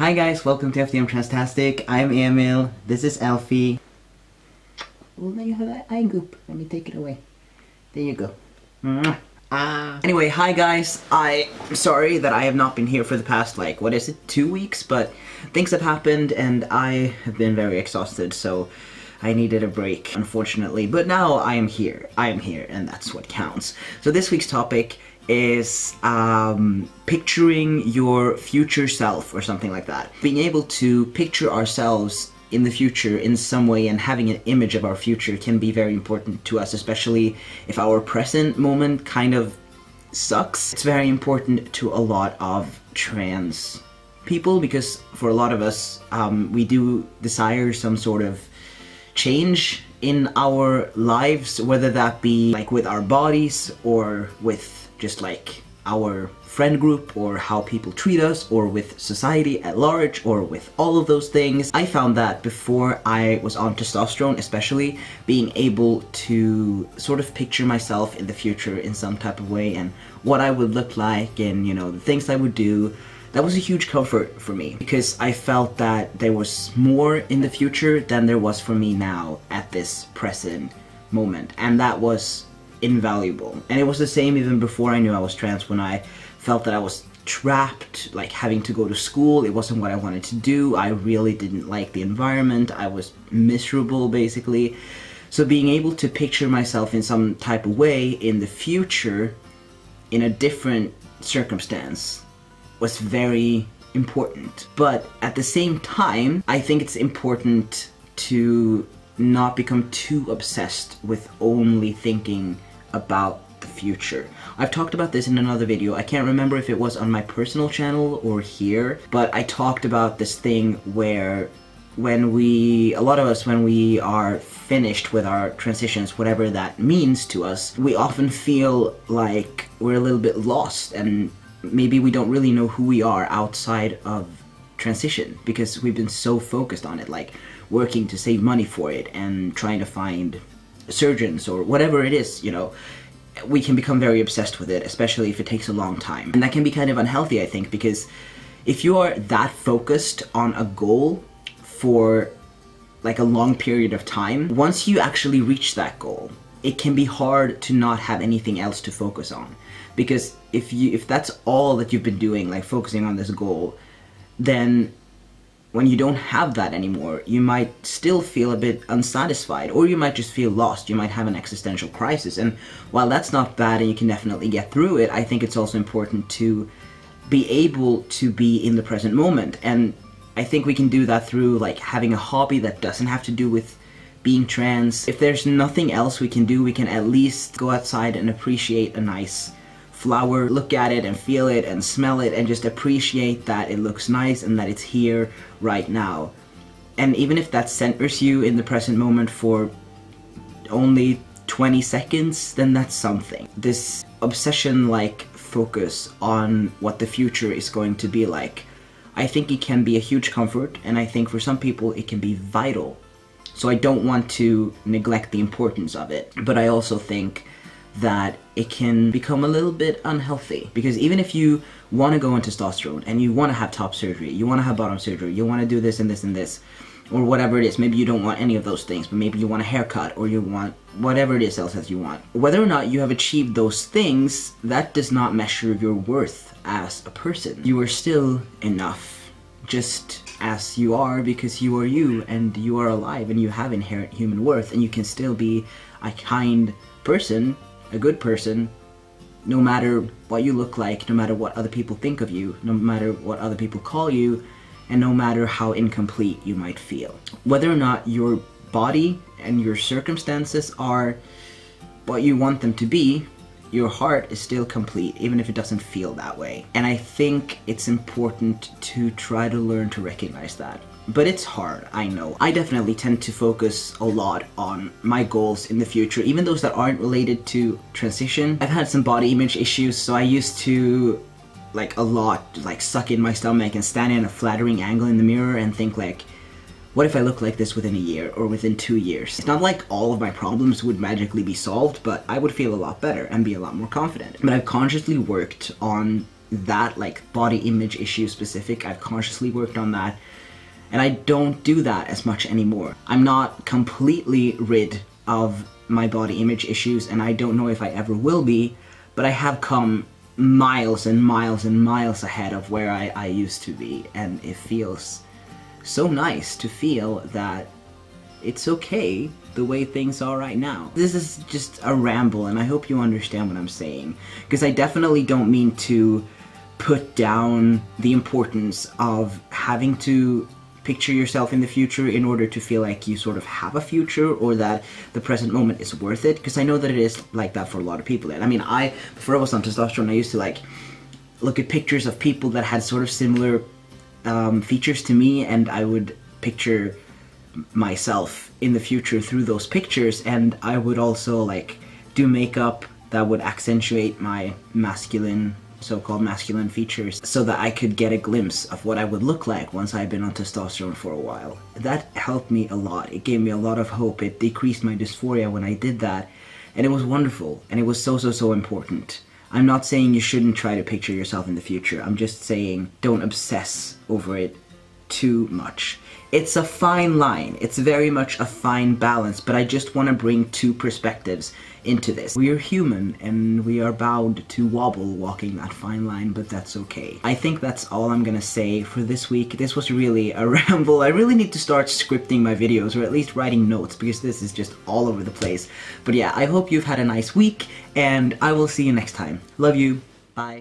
Hi guys, welcome to FDM Transtastic. I'm Emil, this is Alfie. Well, now you have that eye goop. Let me take it away. There you go. Anyway, hi guys. I'm sorry that I have not been here for the past, 2 weeks, but things have happened and I have been very exhausted, so I needed a break, unfortunately. But now I am here. And that's what counts. So this week's topic is picturing your future self or something like that. Being able to picture ourselves in the future in some way and having an image of our future can be very important to us, especially if our present moment kind of sucks. It's very important to a lot of trans people because for a lot of us, we do desire some sort of change in our lives, whether that be with our bodies or with just our friend group or how people treat us or with society at large or with all of those things. I found that before I was on testosterone, especially, being able to sort of picture myself in the future in some type of way and what I would look like and, the things I would do, that was a huge comfort for me because I felt that there was more in the future than there was for me now at this present moment, and that was invaluable. And it was the same even before I knew I was trans, when I felt that I was trapped, having to go to school. It wasn't what I wanted to do. I really didn't like the environment. I was miserable, basically. So being able to picture myself in some type of way in the future, in a different circumstance, was very important. But at the same time, I think it's important to not become too obsessed with only thinking about the future. I've talked about this in another video. I can't remember if it was on my personal channel or here, but I talked about this thing where when a lot of us, when we are finished with our transitions, whatever that means to us, we often feel like we're a little bit lost and maybe we don't really know who we are outside of transition because we've been so focused on it, working to save money for it and trying to find surgeons or whatever it is, we can become very obsessed with it, especially if it takes a long time. And that can be kind of unhealthy, I think, because if you are that focused on a goal for a long period of time, once you actually reach that goal, it can be hard to not have anything else to focus on. Because if that's all that you've been doing, focusing on this goal, then when you don't have that anymore, you might still feel a bit unsatisfied, or you might just feel lost. You might have an existential crisis. And while that's not bad and you can definitely get through it, I think it's also important to be able to be in the present moment. And I think we can do that through having a hobby that doesn't have to do with being trans. If there's nothing else we can do, we can at least go outside and appreciate a nice flower, look at it and feel it and smell it and just appreciate that it looks nice and that it's here right now. And even if that centers you in the present moment for only 20 seconds, then that's something. This obsession-like focus on what the future is going to be like, I think it can be a huge comfort, and I think for some people it can be vital. So I don't want to neglect the importance of it, but I also think that it can become a little bit unhealthy, because even if you want to go on testosterone and you want to have top surgery, you want to have bottom surgery, you want to do this and this and this, or whatever it is, maybe you don't want any of those things, but maybe you want a haircut or you want whatever it is else that you want. Whether or not you have achieved those things, that does not measure your worth as a person. You are still enough, just as you are, because you are you and you are alive and you have inherent human worth, and you can still be a kind person, a good person, no matter what you look like, no matter what other people think of you, no matter what other people call you, and no matter how incomplete you might feel. Whether or not your body and your circumstances are what you want them to be, your heart is still complete, even if it doesn't feel that way. And I think it's important to try to learn to recognize that. But it's hard, I know. I definitely tend to focus a lot on my goals in the future, even those that aren't related to transition. I've had some body image issues, so I used to, suck in my stomach and stand in a flattering angle in the mirror and think what if I look like this within a year or within 2 years? It's not like all of my problems would magically be solved, but I would feel a lot better and be a lot more confident. But I've consciously worked on that, like body image issue specific. I've consciously worked on that, and I don't do that as much anymore. I'm not completely rid of my body image issues, and I don't know if I ever will be, but I have come miles and miles and miles ahead of where I used to be, and it feels so nice to feel that it's okay the way things are right now. This is just a ramble, and I hope you understand what I'm saying, because I definitely don't mean to put down the importance of having to picture yourself in the future in order to feel like you sort of have a future, or that the present moment is worth it, because I know that it is like that for a lot of people. And I mean, before I was on testosterone, I used to like look at pictures of people that had sort of similar features to me, and I would picture myself in the future through those pictures, and I would also like do makeup that would accentuate my masculine, so-called masculine features, so that I could get a glimpse of what I would look like once I'd been on testosterone for a while. That helped me a lot. It gave me a lot of hope. It decreased my dysphoria when I did that, and it was wonderful, and it was so important. I'm not saying you shouldn't try to picture yourself in the future. I'm just saying don't obsess over it too much. It's a fine line. It's very much a fine balance, but I just want to bring two perspectives into this. We are human, and we are bound to wobble walking that fine line, but that's okay. I think that's all I'm gonna say for this week. This was really a ramble. I really need to start scripting my videos, or at least writing notes, because this is just all over the place. But yeah, I hope you've had a nice week, and I will see you next time. Love you. Bye.